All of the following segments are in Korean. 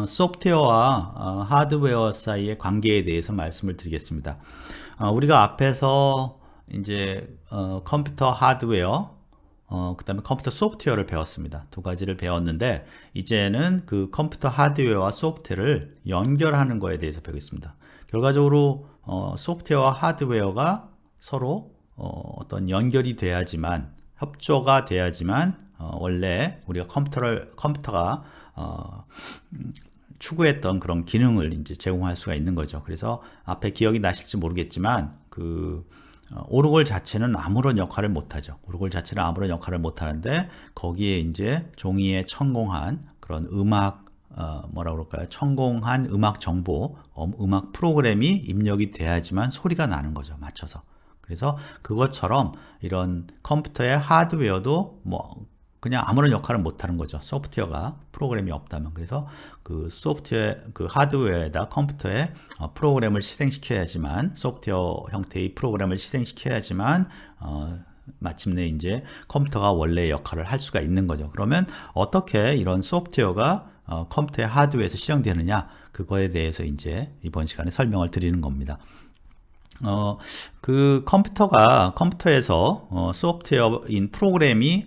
소프트웨어와 하드웨어 사이의 관계에 대해서 말씀을 드리겠습니다. 우리가 앞에서 이제 컴퓨터 하드웨어, 그 다음에 컴퓨터 소프트웨어를 배웠습니다. 두 가지를 배웠는데 이제는 그 컴퓨터 하드웨어와 소프트웨어를 연결하는 거에 대해서 배우겠습니다. 결과적으로 소프트웨어와 하드웨어가 서로 어떤 연결이 돼야지만, 협조가 돼야지만 원래 우리가 컴퓨터가 추구했던 그런 기능을 이제 제공할 수가 있는 거죠. 그래서 앞에 기억이 나실지 모르겠지만 오르골 자체는 아무런 역할을 못하죠. 오르골 자체는 아무런 역할을 못하는데 거기에 이제 종이에 천공한 그런 뭐라 그럴까요? 천공한 음악 정보, 음악 프로그램이 입력이 돼야지만 소리가 나는 거죠. 맞춰서. 그래서 그것처럼 이런 컴퓨터의 하드웨어도 뭐 그냥 아무런 역할을 못하는 거죠. 소프트웨어가 프로그램이 없다면. 그래서 그 소프트웨어, 그 하드웨어에다 컴퓨터에 프로그램을 실행시켜야지만, 소프트웨어 형태의 프로그램을 실행시켜야지만 마침내 이제 컴퓨터가 원래의 역할을 할 수가 있는 거죠. 그러면 어떻게 이런 소프트웨어가 컴퓨터의 하드웨어에서 실행되느냐, 그거에 대해서 이제 이번 시간에 설명을 드리는 겁니다. 그 컴퓨터에서 소프트웨어인 프로그램이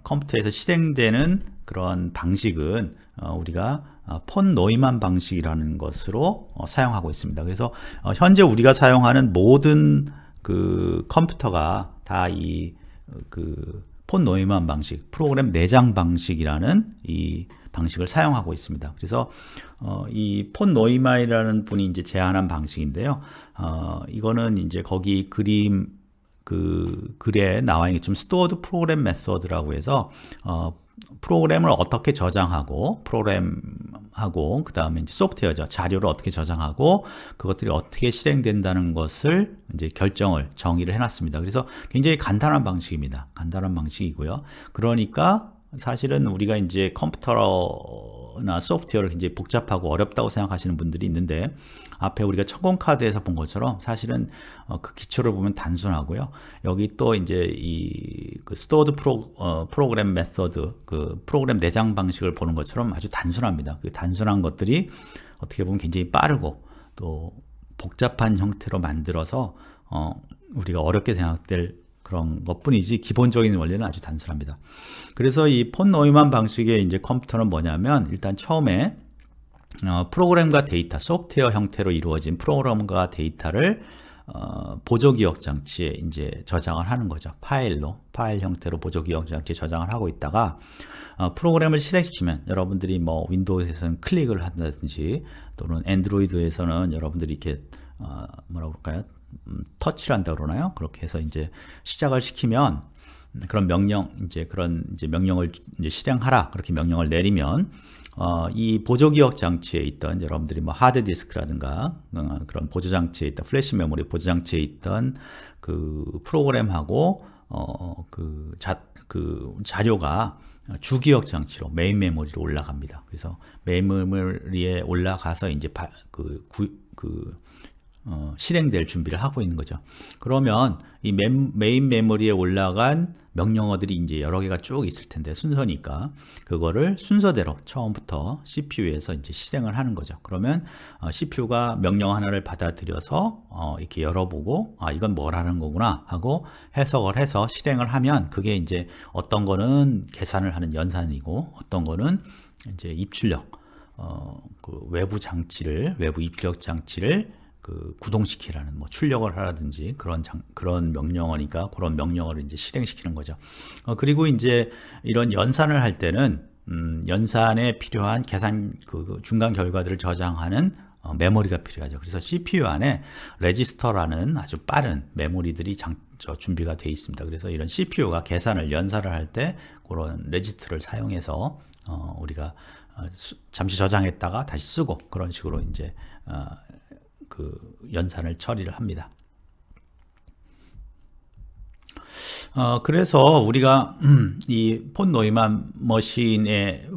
컴퓨터에서 실행되는 그런 방식은 우리가 폰 노이만 방식이라는 것으로 사용하고 있습니다. 그래서 현재 우리가 사용하는 모든 그 컴퓨터가 다 이 그 폰 노이만 방식, 프로그램 내장 방식이라는 이 방식을 사용하고 있습니다. 그래서 이 폰 노이만이라는 분이 이제 제안한 방식인데요. 이거는 이제 거기 글에 나와 있는 좀 스토어드 프로그램 메서드라고 해서 프로그램을 어떻게 저장하고 프로그램하고 그 다음에 이제 소프트웨어죠. 자료를 어떻게 저장하고 그것들이 어떻게 실행된다는 것을 이제 정의를 해놨습니다. 그래서 굉장히 간단한 방식입니다. 간단한 방식이고요. 그러니까 사실은 우리가 이제 컴퓨터나 소프트웨어를 굉장히 복잡하고 어렵다고 생각하시는 분들이 있는데 앞에 우리가 천공 카드에서 본 것처럼 사실은 그 기초를 보면 단순하고요. 여기 또 이제 그 스토어드 프로그램 메서드, 그 프로그램 내장 방식을 보는 것처럼 아주 단순합니다. 그 단순한 것들이 어떻게 보면 굉장히 빠르고 또 복잡한 형태로 만들어서 우리가 어렵게 생각될 그런 것뿐이지 기본적인 원리는 아주 단순합니다. 그래서 이 폰 노이만 방식의 이제 컴퓨터는 뭐냐면 일단 처음에 프로그램과 데이터, 소프트웨어 형태로 이루어진 프로그램과 데이터를 보조기억 장치에 이제 저장을 하는 거죠. 파일 형태로 보조기억 장치에 저장을 하고 있다가 프로그램을 실행시키면 여러분들이 뭐 윈도우에서는 클릭을 한다든지 또는 안드로이드에서는 여러분들이 이렇게 뭐라고 그럴까요? 터치를 한다 그러나요? 그렇게 해서 이제 시작을 시키면 그런 명령을 이제 실행하라 그렇게 명령을 내리면 이 보조기억 장치에 있던 여러분들이 뭐 하드디스크라든가 그런 보조장치에 있던 플래시 메모리 보조장치에 있던 그 프로그램하고 그 자료가 주기억 장치로 메인 메모리로 올라갑니다. 그래서 메인 메모리에 올라가서 이제 실행될 준비를 하고 있는 거죠. 그러면 이 메인 메모리에 올라간 명령어들이 이제 여러 개가 쭉 있을 텐데 순서니까 그거를 순서대로 처음부터 CPU에서 이제 실행을 하는 거죠. 그러면 CPU가 명령 하나를 받아들여서 이렇게 열어보고 이건 뭐라는 거구나 하고 해석을 해서 실행을 하면 그게 이제 어떤 거는 계산을 하는 연산이고 어떤 거는 이제 입출력 그 외부 입출력 장치를 구동시키라는 뭐 출력을 하라든지 그런 명령어니까 그런 명령어를 이제 실행시키는 거죠. 그리고 이제 이런 연산을 할 때는 연산에 필요한 계산 중간 결과들을 저장하는 메모리가 필요하죠. 그래서 CPU 안에 레지스터라는 아주 빠른 메모리들이 준비가 되어 있습니다. 그래서 이런 CPU가 연산을 할 때 그런 레지스터를 사용해서 우리가 잠시 저장했다가 다시 쓰고 그런 식으로 이제 그 연산을 처리를 합니다. 그래서 우리가 이 폰 노이만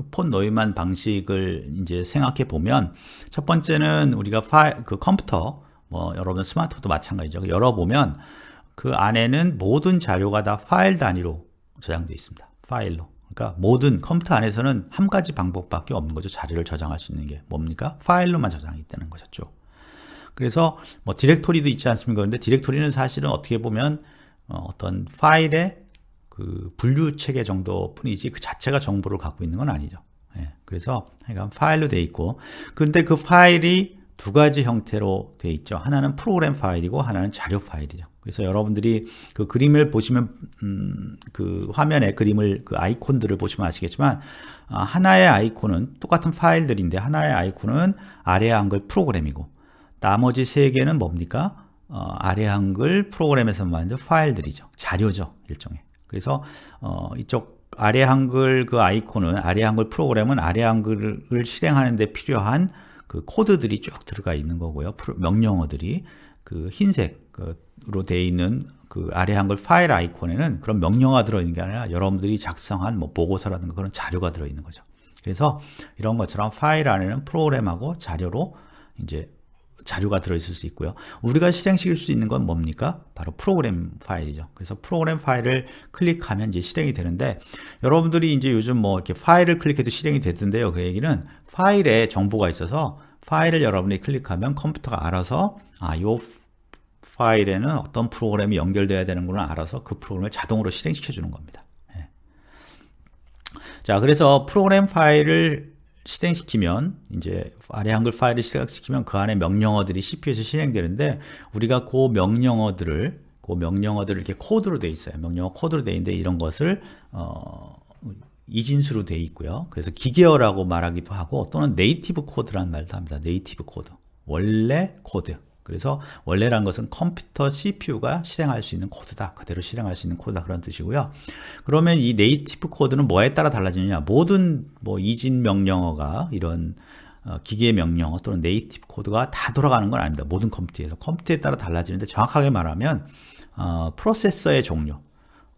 폰 노이만 방식을 이제 생각해 보면 첫 번째는 우리가 그 컴퓨터 뭐 여러분 스마트폰도 마찬가지죠. 열어보면 그 안에는 모든 자료가 다 파일 단위로 저장되어 있습니다. 파일로. 그러니까 모든 컴퓨터 안에서는 한 가지 방법밖에 없는 거죠. 자료를 저장할 수 있는 게 뭡니까? 파일로만 저장이 되는 것이죠. 그래서 뭐 디렉토리도 있지 않습니까? 그런데 디렉토리는 사실은 어떻게 보면 어떤 파일의 그 분류 체계 정도뿐이지 그 자체가 정보를 갖고 있는 건 아니죠. 예, 그래서 약간 파일로 돼 있고, 근데 그 파일이 두 가지 형태로 돼 있죠. 하나는 프로그램 파일이고 하나는 자료 파일이죠. 그래서 여러분들이 그 그림을 보시면 그 화면에 그림을 그 아이콘들을 보시면 아시겠지만 하나의 아이콘은 똑같은 파일들인데 하나의 아이콘은 아래 한글 프로그램이고 나머지 세 개는 뭡니까? 아래 한글 프로그램에서 만든 파일들이죠. 자료죠, 일종의. 그래서 이쪽 아래 한글 그 아이콘은 아래 한글 프로그램은 아래 한글을 실행하는 데 필요한 그 코드들이 쭉 들어가 있는 거고요. 명령어들이 그 흰색으로 되어 있는 그 아래 한글 파일 아이콘에는 그런 명령어가 들어있는 게 아니라 여러분들이 작성한 뭐 보고서라든가 그런 자료가 들어있는 거죠. 그래서 이런 것처럼 파일 안에는 프로그램하고 자료로 이제 자료가 들어있을 수 있고요. 우리가 실행시킬 수 있는 건 뭡니까? 바로 프로그램 파일이죠. 그래서 프로그램 파일을 클릭하면 이제 실행이 되는데, 여러분들이 이제 요즘 뭐 이렇게 파일을 클릭해도 실행이 되던데요. 그 얘기는 파일에 정보가 있어서 파일을 여러분이 클릭하면 컴퓨터가 알아서 요 파일에는 어떤 프로그램이 연결돼야 되는구나 알아서 그 프로그램을 자동으로 실행시켜 주는 겁니다. 예. 자, 그래서 프로그램 파일을 실행시키면 이제 아래 한글 파일을 실행시키면 그 안에 명령어들이 CPU에서 실행되는데, 우리가 그 명령어들을 이렇게 코드로 돼 있어요. 명령어 코드로 돼 있는데 이런 것을 이진수로 돼 있고요. 그래서 기계어라고 말하기도 하고 또는 네이티브 코드라는 말도 합니다. 네이티브 코드, 원래 코드. 그래서 원래라는 것은 컴퓨터 CPU가 실행할 수 있는 코드다. 그대로 실행할 수 있는 코드다. 그런 뜻이고요. 그러면 이 네이티브 코드는 뭐에 따라 달라지느냐? 모든 뭐 이진 명령어가 이런 기계 명령어 또는 네이티브 코드가 다 돌아가는 건 아닙니다. 모든 컴퓨터에 따라 달라지는데, 정확하게 말하면 프로세서의 종류,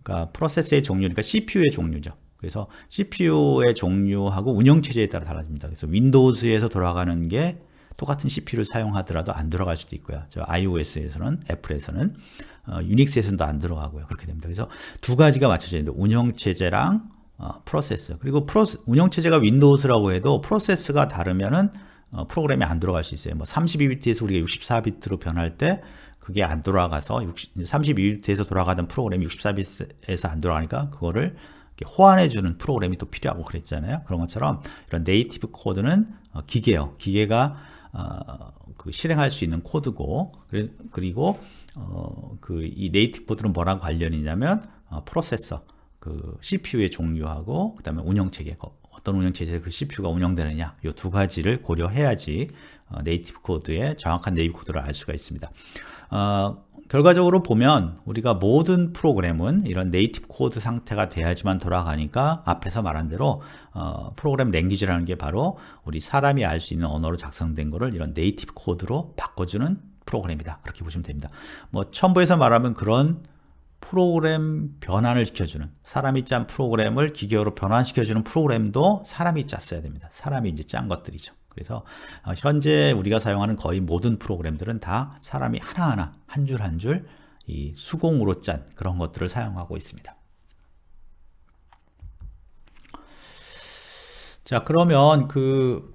그러니까 프로세서의 종류니까 CPU의 종류죠. 그래서 CPU의 종류하고 운영체제에 따라 달라집니다. 그래서 윈도우즈에서 돌아가는 게 똑같은 CPU를 사용하더라도 안 들어갈 수도 있고요. 저 iOS에서는, 애플에서는, 유닉스에서는 안 들어가고요. 그렇게 됩니다. 그래서 두 가지가 맞춰져 있는데, 운영체제랑 프로세서. 그리고 운영체제가 윈도우스라고 해도 프로세스가 다르면은 프로그램이 안 들어갈 수 있어요. 뭐 32비트에서 우리가 64비트로 변할 때 그게 안 돌아가서 32비트에서 돌아가던 프로그램이 64비트에서 안 돌아가니까 그거를 호환해주는 프로그램이 또 필요하고 그랬잖아요. 그런 것처럼 이런 네이티브 코드는 기계가 그 실행할 수 있는 코드고, 그리고 그 이 네이티브 코드는 뭐랑 관련이냐면 프로세서, 그 CPU의 종류하고 그다음에 운영체계, 어떤 운영체제에서 그 CPU가 운영되느냐, 이 두 가지를 고려해야지 네이티브 코드의 정확한 네이티브 코드를 알 수가 있습니다. 결과적으로 보면 우리가 모든 프로그램은 이런 네이티브 코드 상태가 돼야지만 돌아가니까 앞에서 말한 대로 프로그램 랭귀지라는 게 바로 우리 사람이 알 수 있는 언어로 작성된 거를 이런 네이티브 코드로 바꿔주는 프로그램이다. 그렇게 보시면 됩니다. 뭐 첨부해서 말하면 그런 프로그램 변환을 시켜주는, 사람이 짠 프로그램을 기계어로 변환시켜주는 프로그램도 사람이 짰어야 됩니다. 사람이 이제 짠 것들이죠. 그래서 현재 우리가 사용하는 거의 모든 프로그램들은 다 사람이 하나하나 한 줄 한 줄 이 수공으로 짠 그런 것들을 사용하고 있습니다. 자, 그러면 그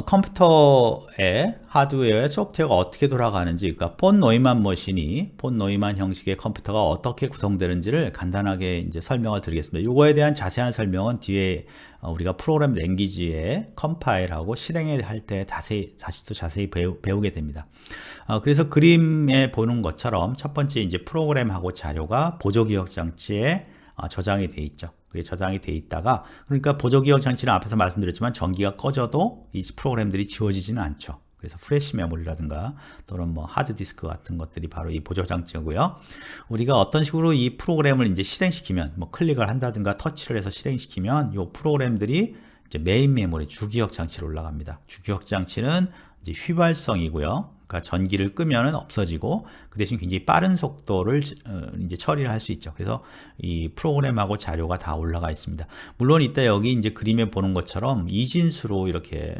컴퓨터의 하드웨어의 소프트웨어가 어떻게 돌아가는지, 그러니까 폰 노이만 머신이, 폰 노이만 형식의 컴퓨터가 어떻게 구성되는지를 간단하게 이제 설명을 드리겠습니다. 이거에 대한 자세한 설명은 뒤에 우리가 프로그램 랭귀지에 컴파일하고 실행할 때 다시 또 자세히 배우게 됩니다. 그래서 그림에 보는 것처럼 첫 번째 이제 프로그램하고 자료가 보조기억 장치에 저장이 돼 있죠. 그게 저장이 돼 있다가, 그러니까 보조기억 장치는 앞에서 말씀드렸지만 전기가 꺼져도 이 프로그램들이 지워지지는 않죠. 그래서 프레시 메모리라든가 또는 뭐 하드디스크 같은 것들이 바로 이 보조 장치고요. 우리가 어떤 식으로 이 프로그램을 이제 실행시키면, 뭐 클릭을 한다든가 터치를 해서 실행시키면 이 프로그램들이 이제 메인 메모리 주기억 장치로 올라갑니다. 주기억 장치는 이제 휘발성이고요. 그러니까 전기를 끄면은 없어지고 그 대신 굉장히 빠른 속도를 이제 처리를 할 수 있죠. 그래서 이 프로그램하고 자료가 다 올라가 있습니다. 물론 이따 여기 이제 그림에 보는 것처럼 이진수로 이렇게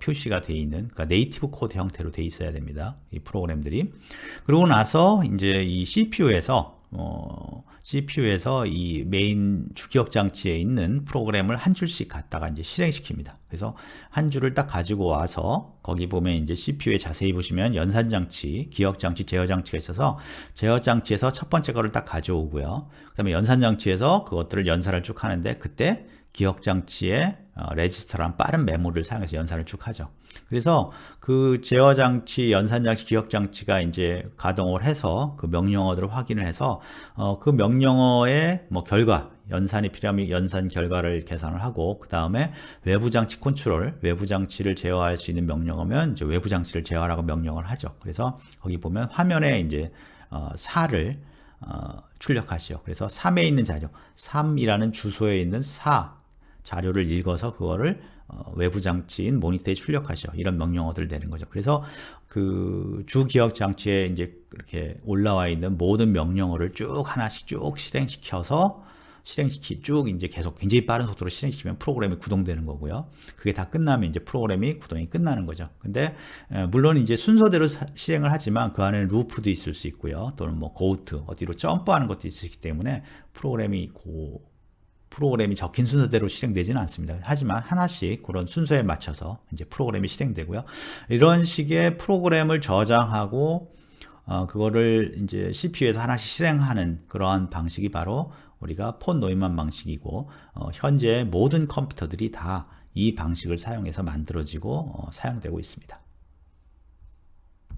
표시가 되어 있는, 그러니까 네이티브 코드 형태로 되어 있어야 됩니다. 이 프로그램들이. 그러고 나서 이제 이 CPU에서 CPU에서 이 메인 주기억 장치에 있는 프로그램을 한 줄씩 갖다가 이제 실행시킵니다. 그래서 한 줄을 딱 가지고 와서 거기 보면 이제 CPU에 자세히 보시면 연산 장치, 기억 장치, 제어 장치가 있어서 제어 장치에서 첫 번째 거를 딱 가져오고요. 그다음에 연산 장치에서 그것들을 연산을 쭉 하는데 그때 기억 장치에 레지스터란 빠른 메모리를 사용해서 연산을 쭉 하죠. 그래서 그 제어 장치, 연산 장치, 기억 장치가 이제 가동을 해서 그 명령어들을 확인을 해서 그 명령어의 뭐 결과, 연산이 필요하면 연산 결과를 계산을 하고 그 다음에 외부 장치 컨트롤, 외부 장치를 제어할 수 있는 명령어면 이제 외부 장치를 제어하라고 명령을 하죠. 그래서 거기 보면 화면에 이제 4를 출력하시죠. 그래서 3에 있는 자료, 3이라는 주소에 있는 4 자료를 읽어서 그거를 외부 장치인 모니터에 출력하셔. 이런 명령어들을 내는 거죠. 그래서 그 주 기억 장치에 이제 이렇게 올라와 있는 모든 명령어를 쭉 하나씩 쭉 쭉 이제 계속 굉장히 빠른 속도로 실행시키면 프로그램이 구동되는 거고요. 그게 다 끝나면 이제 프로그램이 구동이 끝나는 거죠. 근데 물론 이제 순서대로 실행을 하지만 그 안에는 루프도 있을 수 있고요. 또는 뭐 고우트 어디로 점프하는 것도 있기 때문에 프로그램이 적힌 순서대로 실행되지는 않습니다. 하지만 하나씩 그런 순서에 맞춰서 이제 프로그램이 실행되고요. 이런 식의 프로그램을 저장하고 그거를 이제 CPU에서 하나씩 실행하는 그러한 방식이 바로 우리가 폰 노이만 방식이고 현재 모든 컴퓨터들이 다 이 방식을 사용해서 만들어지고 사용되고 있습니다.